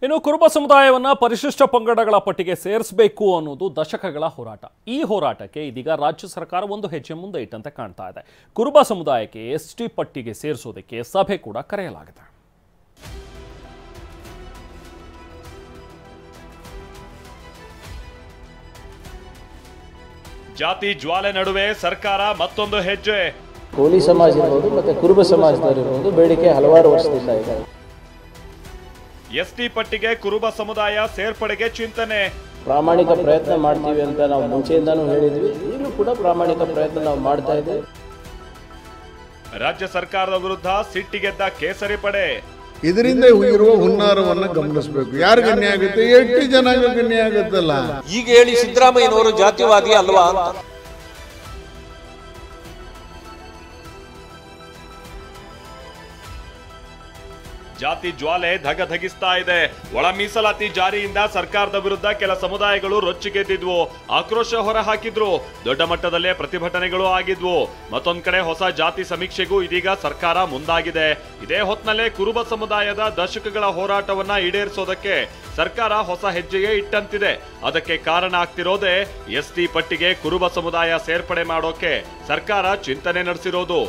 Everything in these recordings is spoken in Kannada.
ಇನ್ನು ಕುರುಬ ಸಮುದಾಯವನ್ನು ಪರಿಶಿಷ್ಟ ಪಂಗಡಗಳ ಪಟ್ಟಿಗೆ ಸೇರಿಸಬೇಕು ಅನ್ನೋದು ದಶಕಗಳ ಹೋರಾಟ. ಈ ಹೋರಾಟಕ್ಕೆ ಇದೀಗ ರಾಜ್ಯ ಸರ್ಕಾರ ಒಂದು ಹೆಜ್ಜೆ ಮುಂದೆ ಇಟ್ಟಂತೆ ಕಾಣ್ತಾ ಇದೆ. ಕುರುಬ ಸಮುದಾಯಕ್ಕೆ ಎಸ್ಟಿ ಪಟ್ಟಿಗೆ ಸೇರಿಸೋದಕ್ಕೆ ಸಭೆ ಕೂಡ ಕರೆಯಲಾಗಿದೆ. ಜಾತಿ ಜ್ವಾಲೆ ನಡುವೆ ಸರ್ಕಾರ ಮತ್ತೊಂದು ಹೆಜ್ಜೆ. ಕೋಲಿ ಸಮಾಜ ಇರಬಹುದು ಮತ್ತೆ ಕುರುಬ ಸಮಾಜದವರು ಇರಬಹುದು, ಬೇಡಿಕೆ ಹಲವಾರು ವರ್ಷದಿಂದ ಇದೆ. ಎಸ್ಟಿ ಪಟ್ಟಿಗೆ ಕುರುಬ ಸಮುದಾಯ ಸೇರ್ಪಡೆಗೆ ಚಿಂತನೆ. ಪ್ರಾಮಾಣಿಕ ಪ್ರಯತ್ನ ಮಾಡ್ತೀವಿ ಅಂತ ನಾವು ಮುಂಚೆಯಿಂದಾನು ಹೇಳಿದ್ವಿ, ಈಗಲೂ ಕೂಡ ಪ್ರಾಮಾಣಿಕ ಪ್ರಯತ್ನ ನಾವು ಮಾಡ್ತಾ ಇದ್ದೇವೆ. ರಾಜ್ಯ ಸರ್ಕಾರದ ವಿರುದ್ಧ ಸಿಟ್ಟಿಗೆದ್ದ ಕೇಸರಿ ಪಡೆ. ಇದರಿಂದ ಇರುವ ಹುನ್ನಾರವನ್ನ ಗಮನಿಸಬೇಕು. ಯಾರು ಗಣ್ಯ ಆಗುತ್ತೆ? 8 ಜನಾಂಗ ಗಣ್ಯ ಆಗುತ್ತಲ್ಲ. ಈಗ ಹೇಳಿ ಸಿದ್ದರಾಮಯ್ಯನವರು ಜಾತಿವಾದಿ ಅಲ್ವಾ ಅಂತ. ಜಾತಿ ಜ್ವಾಲೆ ಧಗಧಗಿಸ್ತಾ ಇದೆ. ಒಳ ಮೀಸಲಾತಿ ಜಾರಿಯಿಂದ ಸರ್ಕಾರದ ವಿರುದ್ಧ ಕೆಲ ಸಮುದಾಯಗಳು ರೊಚ್ಚಿಗೆದ್ದಿದ್ವು, ಆಕ್ರೋಶ ಹೊರ ಹಾಕಿದ್ರು. ದೊಡ್ಡ ಮಟ್ಟದಲ್ಲೇ ಪ್ರತಿಭಟನೆಗಳು ಆಗಿದ್ವು. ಮತ್ತೊಂದ್ ಕಡೆ ಹೊಸ ಜಾತಿ ಸಮೀಕ್ಷೆಗೂ ಇದೀಗ ಸರ್ಕಾರ ಮುಂದಾಗಿದೆ. ಇದೇ ಹೊತ್ನಲ್ಲೇ ಕುರುಬ ಸಮುದಾಯದ ದಶಕಗಳ ಹೋರಾಟವನ್ನ ಈಡೇರಿಸೋದಕ್ಕೆ ಸರ್ಕಾರ ಹೊಸ ಹೆಜ್ಜೆಯೇ ಇಟ್ಟಂತಿದೆ. ಅದಕ್ಕೆ ಕಾರಣ ಆಗ್ತಿರೋದೇ ಎಸ್ಟಿ ಪಟ್ಟಿಗೆ ಕುರುಬ ಸಮುದಾಯ ಸೇರ್ಪಡೆ ಮಾಡೋಕೆ ಸರ್ಕಾರ ಚಿಂತನೆ ನಡೆಸಿರೋದು.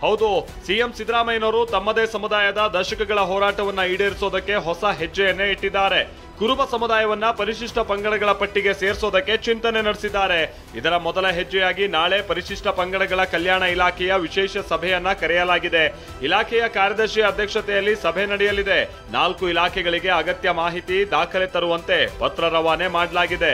ಹೌದು, ಸಿಎಂ ಸಿದ್ದರಾಮಯ್ಯನವರು ತಮ್ಮದೇ ಸಮುದಾಯದ ದಶಕಗಳ ಹೋರಾಟವನ್ನ ಈಡೇರಿಸೋದಕ್ಕೆ ಹೊಸ ಹೆಜ್ಜೆಯನ್ನೇ ಇಟ್ಟಿದ್ದಾರೆ. ಕುರುಬ ಸಮುದಾಯವನ್ನ ಪರಿಶಿಷ್ಟ ಪಂಗಡಗಳ ಪಟ್ಟಿಗೆ ಸೇರಿಸೋದಕ್ಕೆ ಚಿಂತನೆ ನಡೆಸಿದ್ದಾರೆ. ಇದರ ಮೊದಲ ಹೆಜ್ಜೆಯಾಗಿ ನಾಳೆ ಪರಿಶಿಷ್ಟ ಪಂಗಡಗಳ ಕಲ್ಯಾಣ ಇಲಾಖೆಯ ವಿಶೇಷ ಸಭೆಯನ್ನ ಕರೆಯಲಾಗಿದೆ. ಇಲಾಖೆಯ ಕಾರ್ಯದರ್ಶಿ ಅಧ್ಯಕ್ಷತೆಯಲ್ಲಿ ಸಭೆ ನಡೆಯಲಿದೆ. 4 ಇಲಾಖೆಗಳಿಗೆ ಅಗತ್ಯ ಮಾಹಿತಿ ದಾಖಲೆ ತರುವಂತೆ ಪತ್ರ ರವಾನೆ ಮಾಡಲಾಗಿದೆ.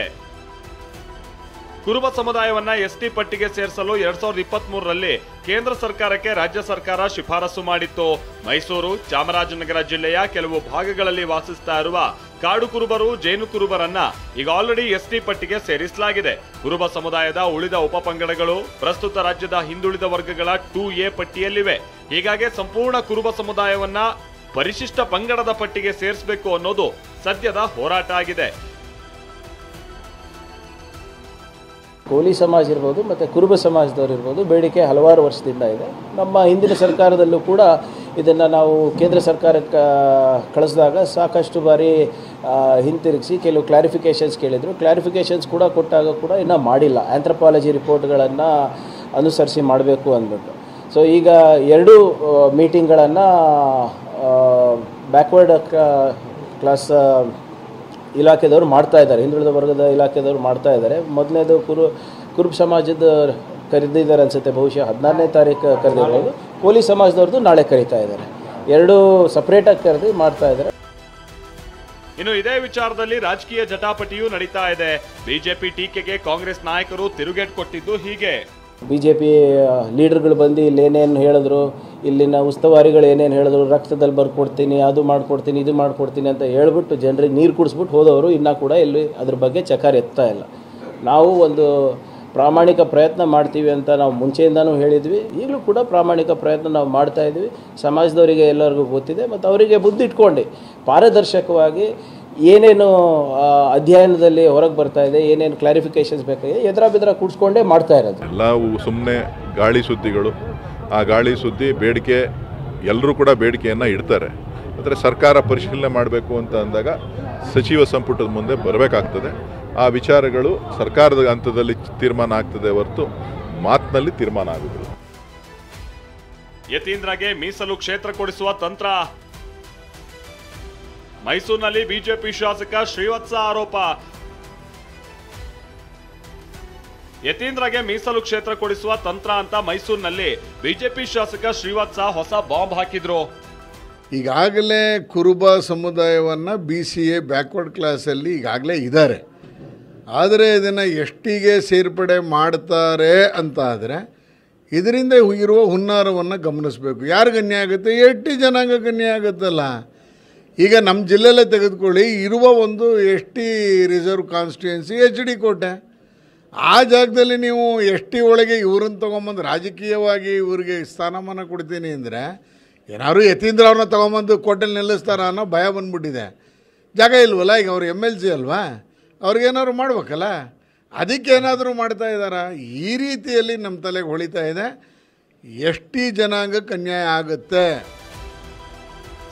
ಕುರುಬ ಸಮುದಾಯವನ್ನ ಎಸ್ಟಿ ಪಟ್ಟಿಗೆ ಸೇರಿಸಲು 2023ರಲ್ಲಿ ಕೇಂದ್ರ ಸರ್ಕಾರಕ್ಕೆ ರಾಜ್ಯ ಸರ್ಕಾರ ಶಿಫಾರಸು ಮಾಡಿತ್ತು. ಮೈಸೂರು, ಚಾಮರಾಜನಗರ ಜಿಲ್ಲೆಯ ಕೆಲವು ಭಾಗಗಳಲ್ಲಿ ವಾಸಿಸ್ತಾ ಇರುವ ಕಾಡು ಕುರುಬರು, ಜೇನು ಕುರುಬರನ್ನ ಈಗ ಆಲ್ರೆಡಿ ಎಸ್ಟಿ ಪಟ್ಟಿಗೆ ಸೇರಿಸಲಾಗಿದೆ. ಕುರುಬ ಸಮುದಾಯದ ಉಳಿದ ಉಪಪಂಗಡಗಳು ಪ್ರಸ್ತುತ ರಾಜ್ಯದ ಹಿಂದುಳಿದ ವರ್ಗಗಳ 2A ಪಟ್ಟಿಯಲ್ಲಿವೆ. ಹೀಗಾಗಿ ಸಂಪೂರ್ಣ ಕುರುಬ ಸಮುದಾಯವನ್ನ ಪರಿಶಿಷ್ಟ ಪಂಗಡದ ಪಟ್ಟಿಗೆ ಸೇರಿಸಬೇಕು ಅನ್ನೋದು ಸದ್ಯದ ಹೋರಾಟ ಆಗಿದೆ. ಕೋಲಿ ಸಮಾಜ ಇರ್ಬೋದು ಮತ್ತು ಕುರುಬ ಸಮಾಜದವರು ಇರ್ಬೋದು, ಬೇಡಿಕೆ ಹಲವಾರು ವರ್ಷದಿಂದ ಇದೆ. ನಮ್ಮ ಹಿಂದಿನ ಸರ್ಕಾರದಲ್ಲೂ ಕೂಡ ಇದನ್ನು ನಾವು ಕೇಂದ್ರ ಸರ್ಕಾರಕ್ಕೆ ಕಳಿಸಿದಾಗ ಸಾಕಷ್ಟು ಬಾರಿ ಹಿಂತಿರುಗಿಸಿ ಕೆಲವು ಕ್ಲಾರಿಫಿಕೇಷನ್ಸ್ ಕೇಳಿದರು. ಕ್ಲಾರಿಫಿಕೇಷನ್ಸ್ ಕೂಡ ಕೊಟ್ಟಾಗ ಕೂಡ ಇನ್ನೂ ಮಾಡಿಲ್ಲ. ಆಂಥ್ರಪಾಲಜಿ ರಿಪೋರ್ಟ್ಗಳನ್ನು ಅನುಸರಿಸಿ ಮಾಡಬೇಕು ಅಂದ್ಬಿಟ್ಟು. ಸೊ ಈಗ 2 ಮೀಟಿಂಗ್ಗಳನ್ನು ಬ್ಯಾಕ್ವರ್ಡ್ ಕ್ಲಾಸ್ ಇಲಾಖೆದವರು ಮಾಡ್ತಾ ಇದ್ದಾರೆ, ಹಿಂದುಳಿದ ವರ್ಗದ ಇಲಾಖೆದವರು ಮಾಡ್ತಾ ಇದ್ದಾರೆ. ಮೊದಲನೇದು ಕುರುಬ ಸಮಾಜದ ಕರೆದಿದ್ದಾರೆ ಅನಿಸುತ್ತೆ, ಬಹುಶಃ 14ನೇ ತಾರೀಕು ಕರೆದಿರ್ಬೋದು. ಕೋಲಿ ಸಮಾಜದವ್ರದ್ದು ನಾಳೆ ಕರೀತಾ ಇದ್ದಾರೆ. 2 ಸಪ್ರೇಟಾಗಿ ಕರೆದು ಮಾಡ್ತಾ ಇದ್ದಾರೆ. ಇನ್ನು ಇದೇ ವಿಚಾರದಲ್ಲಿ ರಾಜಕೀಯ ಜಟಾಪಟಿಯೂ ನಡೀತಾ ಇದೆ. ಬಿಜೆಪಿ ಟೀಕೆಗೆ ಕಾಂಗ್ರೆಸ್ ನಾಯಕರು ತಿರುಗೇಟು ಕೊಟ್ಟಿದ್ದು ಹೀಗೆ. BJP ಲೀಡರ್ಗಳು ಬಂದು ಇಲ್ಲಿ ಏನೇನು ಹೇಳಿದ್ರು, ಇಲ್ಲಿನ ಉಸ್ತುವಾರಿಗಳು ಏನೇನು ಹೇಳಿದ್ರು, ರಕ್ತದಲ್ಲಿ ಬರ್ಕೊಡ್ತೀನಿ, ಅದು ಮಾಡ್ಕೊಡ್ತೀನಿ, ಇದು ಮಾಡ್ಕೊಡ್ತೀನಿ ಅಂತ ಹೇಳ್ಬಿಟ್ಟು ಜನರಿಗೆ ನೀರು ಕುಡಿಸ್ಬಿಟ್ಟು ಹೋದವರು ಇನ್ನೂ ಕೂಡ ಇಲ್ಲಿ ಅದ್ರ ಬಗ್ಗೆ ಚಕಾರ ಎತ್ತಾ ಇಲ್ಲ. ನಾವು ಒಂದು ಪ್ರಾಮಾಣಿಕ ಪ್ರಯತ್ನ ಮಾಡ್ತೀವಿ ಅಂತ ನಾವು ಮುಂಚೆಯಿಂದಾನು ಹೇಳಿದ್ವಿ, ಈಗಲೂ ಕೂಡ ಪ್ರಾಮಾಣಿಕ ಪ್ರಯತ್ನ ನಾವು ಮಾಡ್ತಾ ಇದ್ವಿ. ಸಮಾಜದವರಿಗೆ ಎಲ್ಲರಿಗೂ ಗೊತ್ತಿದೆ ಮತ್ತು ಅವರಿಗೆ ಬುದ್ಧಿ ಇಟ್ಕೊಂಡು ಪಾರದರ್ಶಕವಾಗಿ ಏನೇನು ಅಧ್ಯಯನದಲ್ಲಿ ಹೊರಗೆ ಬರ್ತಾ ಇದೆ, ಏನೇನು ಕ್ಲಾರಿಫಿಕೇಷನ್ಸ್ ಬೇಕಾಗಿದೆ, ಎದುರ ಬಿದ್ರ ಕೂಡಿಸ್ಕೊಂಡೇ ಮಾಡ್ತಾ ಇರೋದು. ಎಲ್ಲವೂ ಸುಮ್ಮನೆ ಗಾಳಿ ಸುದ್ದಿಗಳು. ಆ ಗಾಳಿ ಸುದ್ದಿ ಬೇಡಿಕೆ ಎಲ್ಲರೂ ಕೂಡ ಬೇಡಿಕೆಯನ್ನು ಇಡ್ತಾರೆ. ಆದರೆ ಸರ್ಕಾರ ಪರಿಶೀಲನೆ ಮಾಡಬೇಕು ಅಂತ ಅಂದಾಗ ಸಚಿವ ಸಂಪುಟದ ಮುಂದೆ ಬರಬೇಕಾಗ್ತದೆ. ಆ ವಿಚಾರಗಳು ಸರ್ಕಾರದ ಹಂತದಲ್ಲಿ ತೀರ್ಮಾನ ಆಗ್ತದೆ ಹೊರತು ಮಾತಿನಲ್ಲಿ ತೀರ್ಮಾನ ಆಗುತ್ತದೆ. ಯತೀಂದ್ರಗೆ ಮೀಸಲು ಕ್ಷೇತ್ರ ಕೊಡಿಸುವ ತಂತ್ರ. ಮೈಸೂರಿನಲ್ಲಿ ಬಿಜೆಪಿ ಶಾಸಕ ಶ್ರೀವತ್ಸ ಆರೋಪ. ಯತೀಂದ್ರಗೆ ಮೀಸಲು ಕ್ಷೇತ್ರ ಕೊಡಿಸುವ ತಂತ್ರ ಅಂತ ಮೈಸೂರಿನಲ್ಲಿ ಬಿಜೆಪಿ ಶಾಸಕ ಶ್ರೀವತ್ಸ ಹೊಸ ಬಾಂಬ್ ಹಾಕಿದ್ರು. ಈಗಾಗಲೇ ಕುರುಬ ಸಮುದಾಯವನ್ನು BCA ಬ್ಯಾಕ್ವರ್ಡ್ ಕ್ಲಾಸಲ್ಲಿ ಈಗಾಗಲೇ ಇದ್ದಾರೆ. ಆದರೆ ಇದನ್ನು ಎಷ್ಟಿಗೆ ಸೇರ್ಪಡೆ ಮಾಡ್ತಾರೆ ಅಂತ ಆದರೆ ಇದರಿಂದ ಇರುವ ಹುನ್ನಾರವನ್ನು ಗಮನಿಸಬೇಕು. ಯಾರು ಗಣ್ಯ ಆಗುತ್ತೆ? 8 ಜನಾಂಗ ಗಣ್ಯ ಆಗುತ್ತಲ್ಲ. ಈಗ ನಮ್ಮ ಜಿಲ್ಲೆಯಲ್ಲೇ ತೆಗೆದುಕೊಳ್ಳಿ, ಇರುವ ಒಂದು ST ರಿಸರ್ವ್ ಕಾನ್ಸ್ಟಿಟ್ಯೂನ್ಸಿ HD ಕೋಟೆ. ಆ ಜಾಗದಲ್ಲಿ ನೀವು ST ಒಳಗೆ ಇವ್ರನ್ನ ತೊಗೊಂಬಂದು ರಾಜಕೀಯವಾಗಿ ಇವ್ರಿಗೆ ಸ್ಥಾನಮಾನ ಕೊಡ್ತೀನಿ ಅಂದರೆ ಏನಾದ್ರು ಯತೀಂದ್ರ ಅವ್ರನ್ನ ತೊಗೊಂಬಂದು ಕೋಟೆಯಲ್ಲಿ ನಿಲ್ಲಿಸ್ತಾರ ಅನ್ನೋ ಭಯ ಬಂದ್ಬಿಟ್ಟಿದೆ. ಜಾಗ ಇಲ್ವಲ್ಲ. ಈಗ ಅವ್ರು MLC ಅಲ್ವಾ, ಅವ್ರಿಗೇನಾದ್ರು ಮಾಡ್ಬೇಕಲ್ಲ. ಅದಕ್ಕೇನಾದರೂ ಮಾಡ್ತಾ ಇದ್ದಾರಾ? ಈ ರೀತಿಯಲ್ಲಿ ನಮ್ಮ ತಲೆಗೆ ಹೊಳಿತಾ ಇದೆ. ಎಷ್ಟಿ ಜನಾಂಗಕ್ಕೆ ಅನ್ಯಾಯ ಆಗುತ್ತೆ.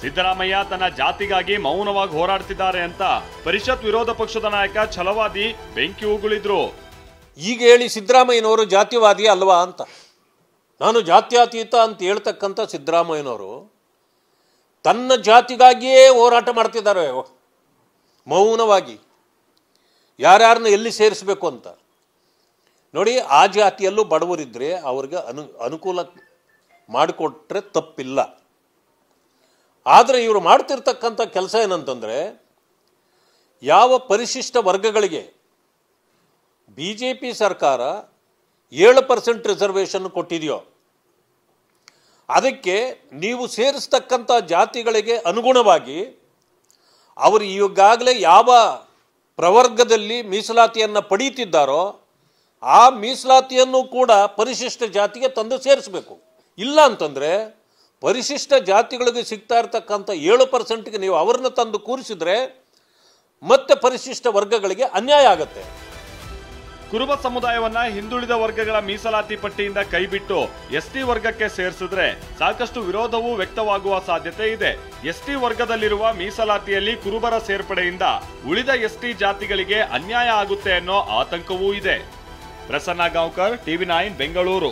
ಸಿದ್ದರಾಮಯ್ಯ ತನ್ನ ಜಾತಿಗಾಗಿ ಮೌನವಾಗಿ ಹೋರಾಡ್ತಿದ್ದಾರೆ ಅಂತ ಪರಿಷತ್ ವಿರೋಧ ಪಕ್ಷದ ನಾಯಕ ಛಲವಾದಿ ಬೆಂಕಿ ಉಗುಳಿದ್ರು. ಈಗ ಹೇಳಿ ಸಿದ್ದರಾಮಯ್ಯನವರು ಜಾತಿವಾದಿ ಅಲ್ವಾ ಅಂತ. ನಾನು ಜಾತ್ಯತೀತ ಅಂತ ಹೇಳ್ತಕ್ಕಂಥ ಸಿದ್ದರಾಮಯ್ಯನವರು ತನ್ನ ಜಾತಿಗಾಗಿಯೇ ಹೋರಾಟ ಮಾಡ್ತಿದ್ದಾರೆ ಮೌನವಾಗಿ, ಯಾರ್ಯಾರನ್ನ ಎಲ್ಲಿ ಸೇರಿಸಬೇಕು ಅಂತ. ನೋಡಿ, ಆ ಜಾತಿಯಲ್ಲೂ ಬಡವರಿದ್ದರೆ ಅವ್ರಿಗೆ ಅನುಕೂಲ ಮಾಡಿಕೊಟ್ರೆ ತಪ್ಪಿಲ್ಲ. ಆದರೆ ಇವರು ಮಾಡ್ತಿರ್ತಕ್ಕಂಥ ಕೆಲಸ ಏನಂತಂದರೆ, ಯಾವ ಪರಿಶಿಷ್ಟ ವರ್ಗಗಳಿಗೆ BJP ಸರ್ಕಾರ 7% ರಿಸರ್ವೇಷನ್ ಕೊಟ್ಟಿದೆಯೋ ಅದಕ್ಕೆ ನೀವು ಸೇರಿಸ್ತಕ್ಕಂಥ ಜಾತಿಗಳಿಗೆ ಅನುಗುಣವಾಗಿ ಅವರು ಈಗಾಗಲೇ ಯಾವ ಪ್ರವರ್ಗದಲ್ಲಿ ಮೀಸಲಾತಿಯನ್ನು ಪಡೀತಿದ್ದಾರೋ ಆ ಮೀಸಲಾತಿಯನ್ನು ಕೂಡ ಪರಿಶಿಷ್ಟ ಜಾತಿಗೆ ತಂದು ಸೇರಿಸಬೇಕು. ಇಲ್ಲ ಅಂತಂದರೆ ಪರಿಶಿಷ್ಟ ಜಾತಿಗಳಿಗೆ ಸಿಗ್ತಾ ಇರ್ತಕ್ಕಂಥ 7%ಗೆ ನೀವು ಅವರನ್ನು ತಂದು ಕೂರಿಸಿದ್ರೆ ಮತ್ತೆ ಪರಿಶಿಷ್ಟ ವರ್ಗಗಳಿಗೆ ಅನ್ಯಾಯ ಆಗುತ್ತೆ. ಕುರುಬ ಸಮುದಾಯವನ್ನ ಹಿಂದುಳಿದ ವರ್ಗಗಳ ಮೀಸಲಾತಿ ಪಟ್ಟಿಯಿಂದ ಕೈಬಿಟ್ಟು ST ವರ್ಗಕ್ಕೆ ಸೇರಿಸಿದ್ರೆ ಸಾಕಷ್ಟು ವಿರೋಧವೂ ವ್ಯಕ್ತವಾಗುವ ಸಾಧ್ಯತೆ ಇದೆ. ST ವರ್ಗದಲ್ಲಿರುವ ಮೀಸಲಾತಿಯಲ್ಲಿ ಕುರುಬರ ಸೇರ್ಪಡೆಯಿಂದ ಉಳಿದ ST ಜಾತಿಗಳಿಗೆ ಅನ್ಯಾಯ ಆಗುತ್ತೆ ಅನ್ನೋ ಆತಂಕವೂ ಇದೆ. ಪ್ರಸನ್ನ ಗಾಂವ್ಕರ್, TV9 ಬೆಂಗಳೂರು.